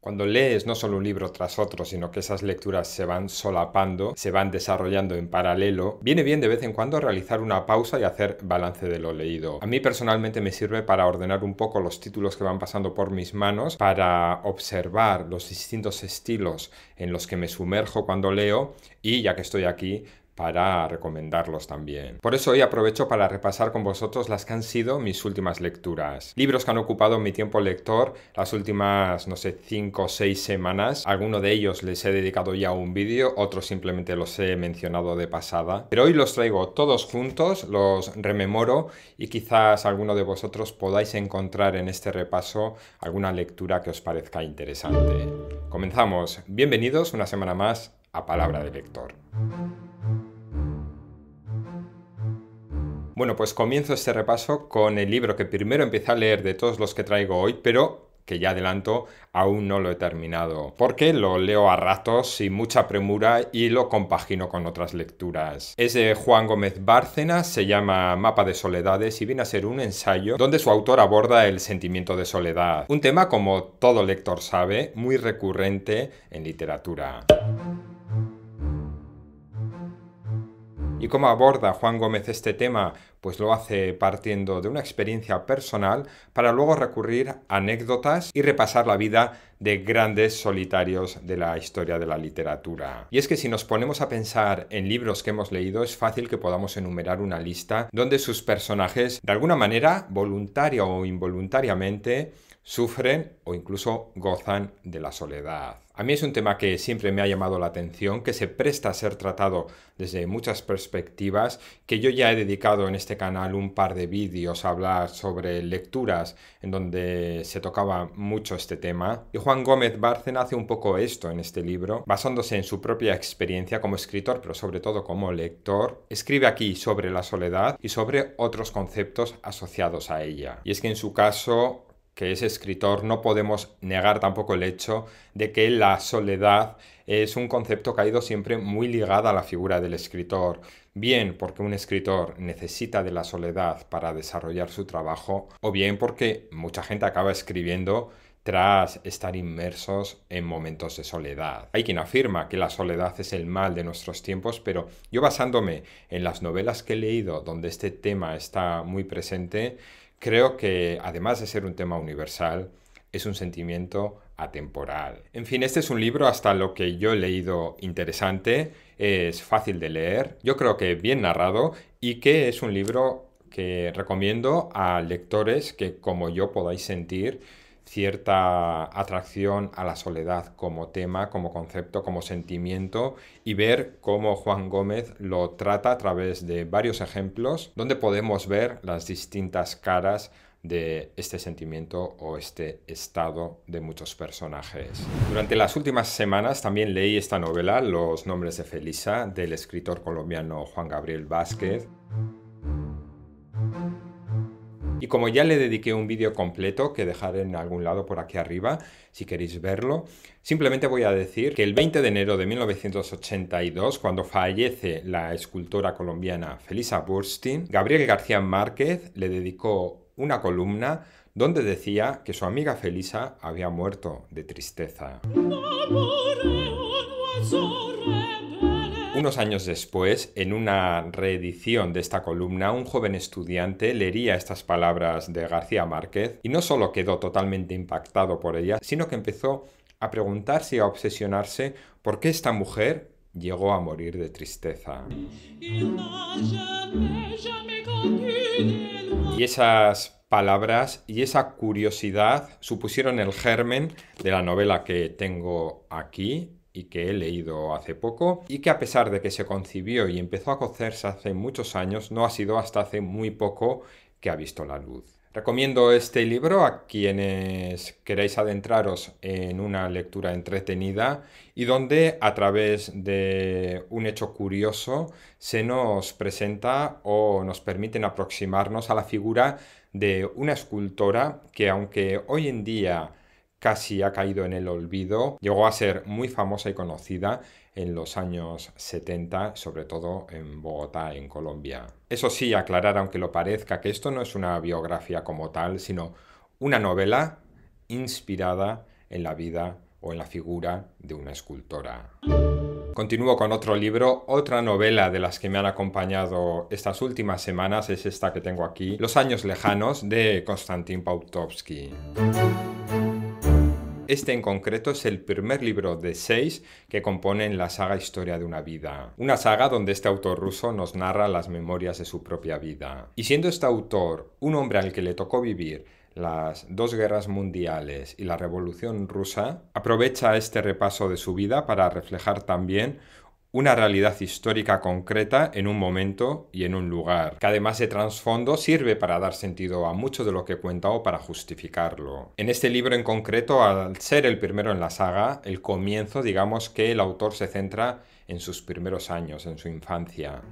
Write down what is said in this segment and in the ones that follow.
Cuando lees no solo un libro tras otro, sino que esas lecturas se van solapando, se van desarrollando en paralelo, viene bien de vez en cuando realizar una pausa y hacer balance de lo leído. A mí personalmente me sirve para ordenar un poco los títulos que van pasando por mis manos, para observar los distintos estilos en los que me sumerjo cuando leo y, ya que estoy aquí, para recomendarlos también. Por eso hoy aprovecho para repasar con vosotros las que han sido mis últimas lecturas. Libros que han ocupado mi tiempo lector las últimas, no sé, 5 o 6 semanas. Algunos de ellos les he dedicado ya un vídeo, otros simplemente los he mencionado de pasada. Pero hoy los traigo todos juntos, los rememoro y quizás alguno de vosotros podáis encontrar en este repaso alguna lectura que os parezca interesante. Comenzamos. Bienvenidos una semana más a Palabra de Lector. Bueno, pues comienzo este repaso con el libro que primero empecé a leer de todos los que traigo hoy, pero que ya adelanto, aún no lo he terminado, porque lo leo a ratos sin mucha premura y lo compagino con otras lecturas. Es de Juan Gómez Bárcena, se llama Mapa de Soledades y viene a ser un ensayo donde su autor aborda el sentimiento de soledad, un tema, como todo lector sabe, muy recurrente en literatura. ¿Y cómo aborda Juan Gómez este tema? Pues lo hace partiendo de una experiencia personal para luego recurrir a anécdotas y repasar la vida de grandes solitarios de la historia de la literatura. Y es que si nos ponemos a pensar en libros que hemos leído, es fácil que podamos enumerar una lista donde sus personajes, de alguna manera, voluntaria o involuntariamente, sufren o incluso gozan de la soledad. A mí es un tema que siempre me ha llamado la atención, que se presta a ser tratado desde muchas perspectivas, que yo ya he dedicado en este canal un par de vídeos a hablar sobre lecturas en donde se tocaba mucho este tema. Y Juan Gómez Bárcena hace un poco esto en este libro, basándose en su propia experiencia como escritor, pero sobre todo como lector. Escribe aquí sobre la soledad y sobre otros conceptos asociados a ella. Y es que en su caso, que es escritor, no podemos negar tampoco el hecho de que la soledad es un concepto que ha ido siempre muy ligado a la figura del escritor. Bien porque un escritor necesita de la soledad para desarrollar su trabajo, o bien porque mucha gente acaba escribiendo tras estar inmersos en momentos de soledad. Hay quien afirma que la soledad es el mal de nuestros tiempos, pero yo, basándome en las novelas que he leído donde este tema está muy presente, creo que, además de ser un tema universal, es un sentimiento atemporal. En fin, este es un libro, hasta lo que yo he leído, interesante, es fácil de leer, yo creo que bien narrado, y que es un libro que recomiendo a lectores que, como yo, podáis sentir cierta atracción a la soledad como tema, como concepto, como sentimiento, y ver cómo Juan Gómez lo trata a través de varios ejemplos donde podemos ver las distintas caras de este sentimiento o este estado de muchos personajes. Durante las últimas semanas también leí esta novela, Los nombres de Felisa, del escritor colombiano Juan Gabriel Vázquez. Y como ya le dediqué un vídeo completo, que dejaré en algún lado por aquí arriba, si queréis verlo, simplemente voy a decir que el 20 de enero de 1982, cuando fallece la escultora colombiana Felisa Burstyn, Gabriel García Márquez le dedicó una columna donde decía que su amiga Felisa había muerto de tristeza. Unos años después, en una reedición de esta columna, un joven estudiante leería estas palabras de García Márquez y no solo quedó totalmente impactado por ellas, sino que empezó a preguntarse y a obsesionarse por qué esta mujer llegó a morir de tristeza. Y esas palabras y esa curiosidad supusieron el germen de la novela que tengo aquí y que he leído hace poco, y que, a pesar de que se concibió y empezó a cocerse hace muchos años, no ha sido hasta hace muy poco que ha visto la luz. Recomiendo este libro a quienes queráis adentraros en una lectura entretenida y donde, a través de un hecho curioso, se nos presenta o nos permiten aproximarnos a la figura de una escultora que, aunque hoy en día casi ha caído en el olvido, llegó a ser muy famosa y conocida en los años 70, sobre todo en Bogotá, en Colombia. Eso sí, aclarar, aunque lo parezca, que esto no es una biografía como tal, sino una novela inspirada en la vida o en la figura de una escultora. Continúo con otro libro, otra novela de las que me han acompañado estas últimas semanas, es esta que tengo aquí, Los años lejanos, de Konstantin Pautovsky. Este en concreto es el primer libro de 6 que componen la saga Historia de una vida. Una saga donde este autor ruso nos narra las memorias de su propia vida. Y siendo este autor un hombre al que le tocó vivir las 2 guerras mundiales y la Revolución Rusa, aprovecha este repaso de su vida para reflejar también una realidad histórica concreta en un momento y en un lugar, que además de trasfondo sirve para dar sentido a mucho de lo que cuenta o para justificarlo. En este libro en concreto, al ser el primero en la saga, el comienzo, digamos que el autor se centra en sus primeros años, en su infancia.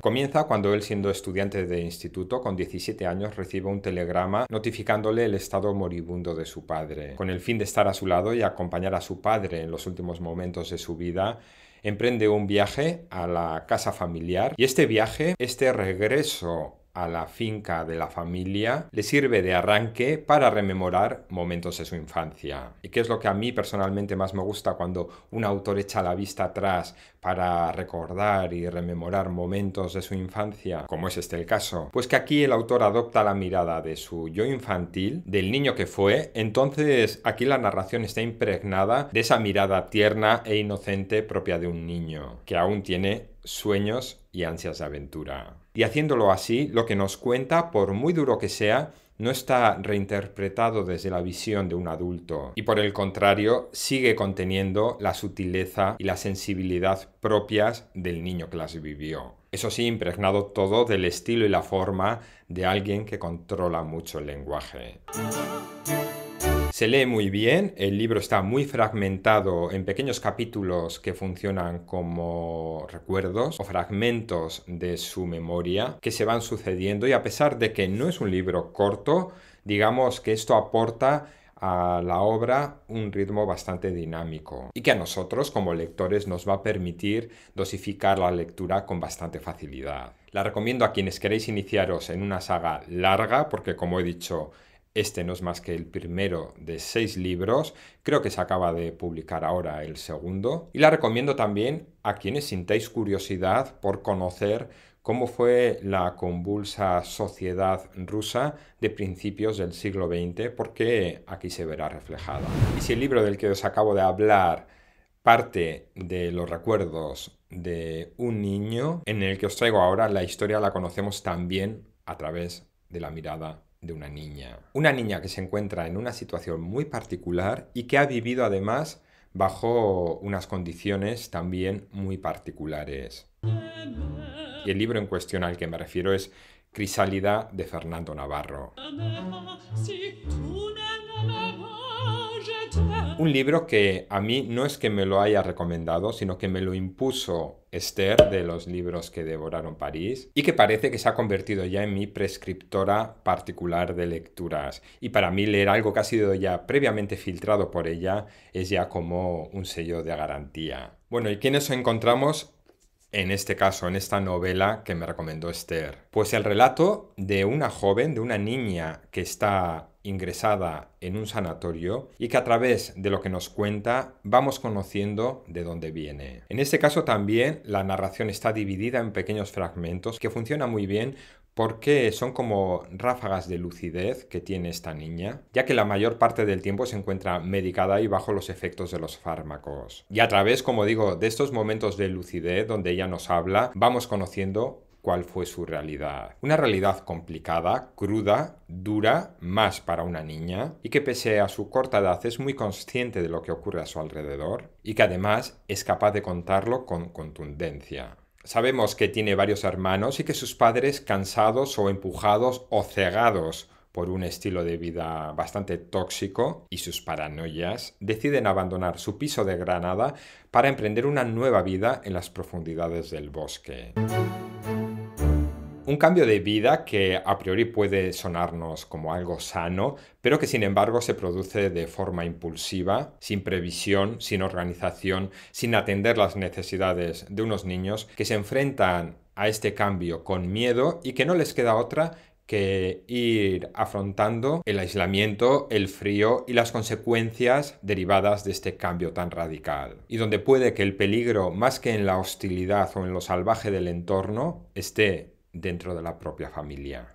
Comienza cuando él, siendo estudiante de instituto, con 17 años, recibe un telegrama notificándole el estado moribundo de su padre. Con el fin de estar a su lado y acompañar a su padre en los últimos momentos de su vida, emprende un viaje a la casa familiar y este viaje, este regreso a la finca de la familia, le sirve de arranque para rememorar momentos de su infancia. ¿Y qué es lo que a mí personalmente más me gusta cuando un autor echa la vista atrás para recordar y rememorar momentos de su infancia, como es este el caso? Pues que aquí el autor adopta la mirada de su yo infantil, del niño que fue, entonces aquí la narración está impregnada de esa mirada tierna e inocente propia de un niño, que aún tiene sueños y ansias de aventura. Y haciéndolo así, lo que nos cuenta, por muy duro que sea, no está reinterpretado desde la visión de un adulto y por el contrario sigue conteniendo la sutileza y la sensibilidad propias del niño que las vivió. Eso sí, impregnado todo del estilo y la forma de alguien que controla mucho el lenguaje. Se lee muy bien, el libro está muy fragmentado en pequeños capítulos que funcionan como recuerdos o fragmentos de su memoria que se van sucediendo y a pesar de que no es un libro corto, digamos que esto aporta a la obra un ritmo bastante dinámico y que a nosotros como lectores nos va a permitir dosificar la lectura con bastante facilidad. La recomiendo a quienes queréis iniciaros en una saga larga porque, como he dicho, este no es más que el primero de 6 libros, creo que se acaba de publicar ahora el segundo. Y la recomiendo también a quienes sintáis curiosidad por conocer cómo fue la convulsa sociedad rusa de principios del siglo XX, porque aquí se verá reflejada. Y si el libro del que os acabo de hablar parte de los recuerdos de un niño, en el que os traigo ahora, la historia la conocemos también a través de la mirada de una niña. Una niña que se encuentra en una situación muy particular y que ha vivido además bajo unas condiciones también muy particulares. Y el libro en cuestión al que me refiero es Crisálida, de Fernando Navarro. Un libro que a mí no es que me lo haya recomendado, sino que me lo impuso Esther, de los libros que devoraron París, y que parece que se ha convertido ya en mi prescriptora particular de lecturas. Y para mí leer algo que ha sido ya previamente filtrado por ella es ya como un sello de garantía. Bueno, ¿y quiénes encontramos en este caso, en esta novela que me recomendó Esther? Pues el relato de una joven, de una niña que está ingresada en un sanatorio y que a través de lo que nos cuenta vamos conociendo de dónde viene. En este caso también la narración está dividida en pequeños fragmentos que funciona muy bien porque son como ráfagas de lucidez que tiene esta niña, ya que la mayor parte del tiempo se encuentra medicada y bajo los efectos de los fármacos. Y a través, como digo, de estos momentos de lucidez donde ella nos habla, vamos conociendo cuál fue su realidad. Una realidad complicada, cruda, dura, más para una niña, y que pese a su corta edad es muy consciente de lo que ocurre a su alrededor, y que además es capaz de contarlo con contundencia. Sabemos que tiene varios hermanos y que sus padres, cansados o empujados o cegados por un estilo de vida bastante tóxico y sus paranoias, deciden abandonar su piso de Granada para emprender una nueva vida en las profundidades del bosque. Un cambio de vida que a priori puede sonarnos como algo sano, pero que sin embargo se produce de forma impulsiva, sin previsión, sin organización, sin atender las necesidades de unos niños que se enfrentan a este cambio con miedo y que no les queda otra que ir afrontando el aislamiento, el frío y las consecuencias derivadas de este cambio tan radical. Y donde puede que el peligro, más que en la hostilidad o en lo salvaje del entorno, esté dentro de la propia familia.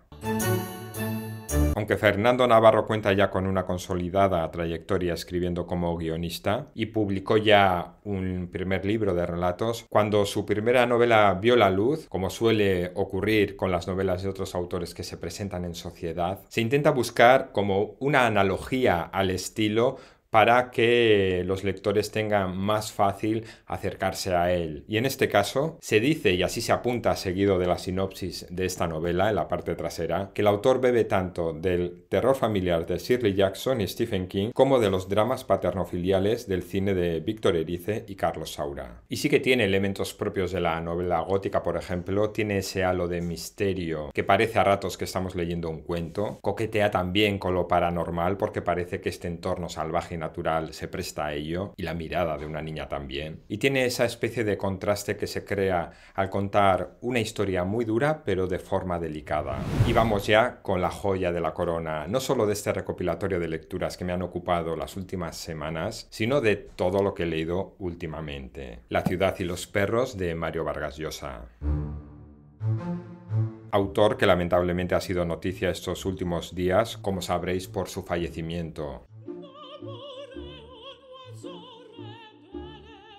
Aunque Fernando Navarro cuenta ya con una consolidada trayectoria escribiendo como guionista y publicó ya un primer libro de relatos, cuando su primera novela vio la luz, como suele ocurrir con las novelas de otros autores que se presentan en sociedad, se intenta buscar como una analogía al estilo para que los lectores tengan más fácil acercarse a él. Y en este caso, se dice, y así se apunta seguido de la sinopsis de esta novela, en la parte trasera, que el autor bebe tanto del terror familiar de Shirley Jackson y Stephen King como de los dramas paternofiliales del cine de Víctor Erice y Carlos Saura. Y sí que tiene elementos propios de la novela gótica, por ejemplo, tiene ese halo de misterio que parece a ratos que estamos leyendo un cuento, coquetea también con lo paranormal porque parece que este entorno salvaje y natural se presta a ello, y la mirada de una niña también. Y tiene esa especie de contraste que se crea al contar una historia muy dura, pero de forma delicada. Y vamos ya con la joya de la corona, no solo de este recopilatorio de lecturas que me han ocupado las últimas semanas, sino de todo lo que he leído últimamente. La ciudad y los perros de Mario Vargas Llosa. Autor que lamentablemente ha sido noticia estos últimos días, como sabréis, por su fallecimiento.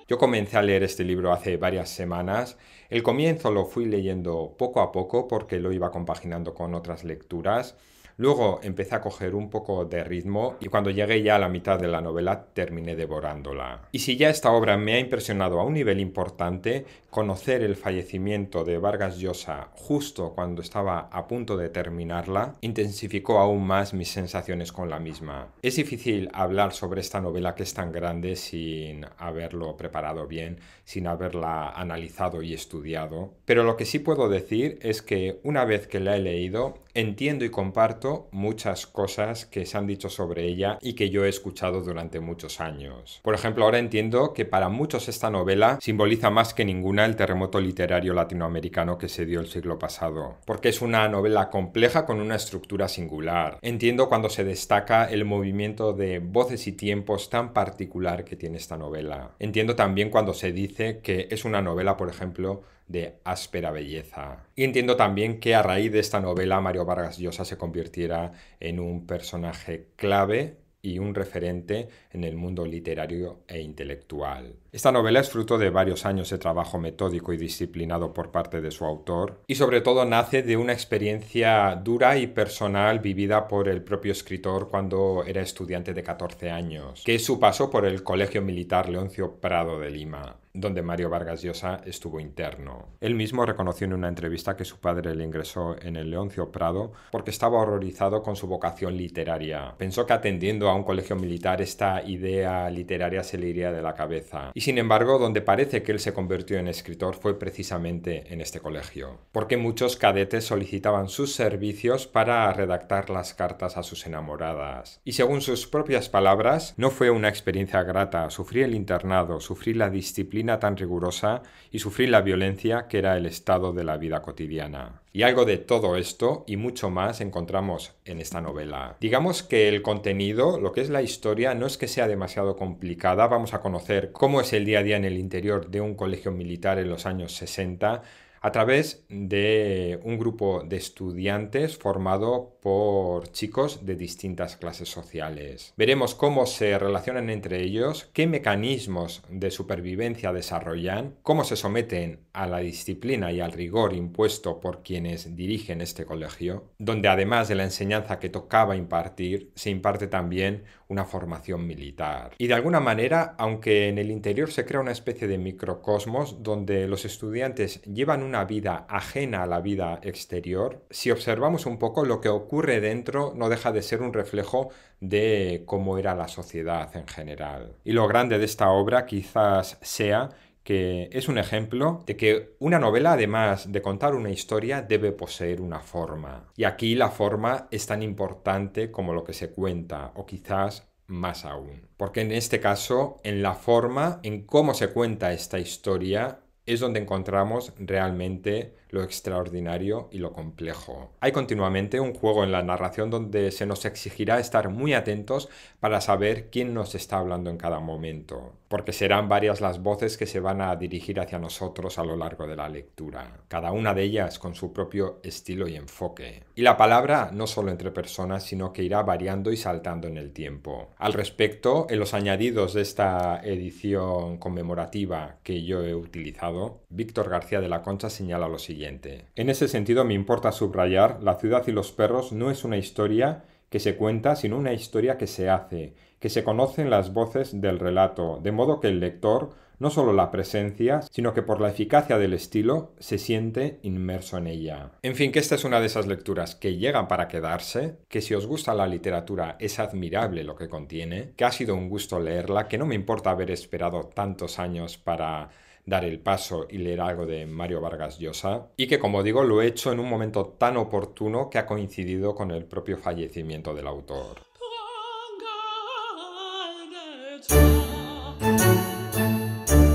Yo comencé a leer este libro hace varias semanas. El comienzo lo fui leyendo poco a poco porque lo iba compaginando con otras lecturas. Luego empecé a coger un poco de ritmo y cuando llegué ya a la mitad de la novela terminé devorándola. Y si ya esta obra me ha impresionado a un nivel importante, conocer el fallecimiento de Vargas Llosa justo cuando estaba a punto de terminarla intensificó aún más mis sensaciones con la misma. Es difícil hablar sobre esta novela que es tan grande sin haberlo preparado bien, sin haberla analizado y estudiado, pero lo que sí puedo decir es que una vez que la he leído, entiendo y comparto muchas cosas que se han dicho sobre ella y que yo he escuchado durante muchos años. Por ejemplo, ahora entiendo que para muchos esta novela simboliza más que ninguna el terremoto literario latinoamericano que se dio el siglo pasado, porque es una novela compleja con una estructura singular. Entiendo cuando se destaca el movimiento de voces y tiempos tan particular que tiene esta novela. Entiendo también cuando se dice que es una novela, por ejemplo, de áspera belleza. Y entiendo también que a raíz de esta novela Mario Vargas Llosa se convirtiera en un personaje clave y un referente en el mundo literario e intelectual. Esta novela es fruto de varios años de trabajo metódico y disciplinado por parte de su autor y sobre todo nace de una experiencia dura y personal vivida por el propio escritor cuando era estudiante de 14 años, que es su paso por el Colegio Militar Leoncio Prado de Lima, donde Mario Vargas Llosa estuvo interno. Él mismo reconoció en una entrevista que su padre le ingresó en el Leoncio Prado porque estaba horrorizado con su vocación literaria. Pensó que atendiendo a un colegio militar esta idea literaria se le iría de la cabeza. Y sin embargo, donde parece que él se convirtió en escritor fue precisamente en este colegio, porque muchos cadetes solicitaban sus servicios para redactar las cartas a sus enamoradas. Y según sus propias palabras, no fue una experiencia grata. Sufrí el internado, sufrí la disciplina tan rigurosa y sufrí la violencia que era el estado de la vida cotidiana. Y algo de todo esto y mucho más encontramos en esta novela. Digamos que el contenido, lo que es la historia, no es que sea demasiado complicada. Vamos a conocer cómo es el día a día en el interior de un colegio militar en los años 60 a través de un grupo de estudiantes formado por chicos de distintas clases sociales. Veremos cómo se relacionan entre ellos, qué mecanismos de supervivencia desarrollan, cómo se someten a la disciplina y al rigor impuesto por quienes dirigen este colegio, donde además de la enseñanza que tocaba impartir, se imparte también una formación militar. Y de alguna manera, aunque en el interior se crea una especie de microcosmos donde los estudiantes llevan una vida ajena a la vida exterior, si observamos un poco lo que ocurre dentro no deja de ser un reflejo de cómo era la sociedad en general. Y lo grande de esta obra quizás sea que es un ejemplo de que una novela, además de contar una historia, debe poseer una forma. Y aquí la forma es tan importante como lo que se cuenta, o quizás más aún. Porque en este caso, en la forma, en cómo se cuenta esta historia, es donde encontramos realmente lo extraordinario y lo complejo. Hay continuamente un juego en la narración donde se nos exigirá estar muy atentos para saber quién nos está hablando en cada momento, porque serán varias las voces que se van a dirigir hacia nosotros a lo largo de la lectura, cada una de ellas con su propio estilo y enfoque. Y la palabra no solo entre personas, sino que irá variando y saltando en el tiempo. Al respecto, en los añadidos de esta edición conmemorativa que yo he utilizado, Víctor García de la Concha señala lo siguiente. En ese sentido me importa subrayar, La ciudad y los perros no es una historia que se cuenta, sino una historia que se hace, que se conocen las voces del relato, de modo que el lector no solo la presencia, sino que por la eficacia del estilo se siente inmerso en ella. En fin, que esta es una de esas lecturas que llegan para quedarse, que si os gusta la literatura es admirable lo que contiene, que ha sido un gusto leerla, que no me importa haber esperado tantos años para dar el paso y leer algo de Mario Vargas Llosa, y que, como digo, lo he hecho en un momento tan oportuno que ha coincidido con el propio fallecimiento del autor.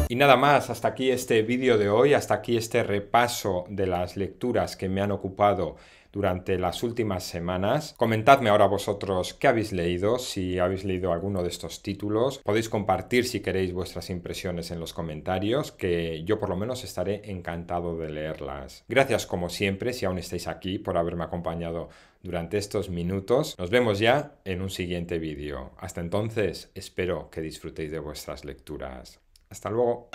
Y nada más, hasta aquí este vídeo de hoy, hasta aquí este repaso de las lecturas que me han ocupado durante las últimas semanas. Comentadme ahora vosotros qué habéis leído, si habéis leído alguno de estos títulos. Podéis compartir si queréis vuestras impresiones en los comentarios, que yo por lo menos estaré encantado de leerlas. Gracias como siempre, si aún estáis aquí, por haberme acompañado durante estos minutos. Nos vemos ya en un siguiente vídeo. Hasta entonces, espero que disfrutéis de vuestras lecturas. Hasta luego.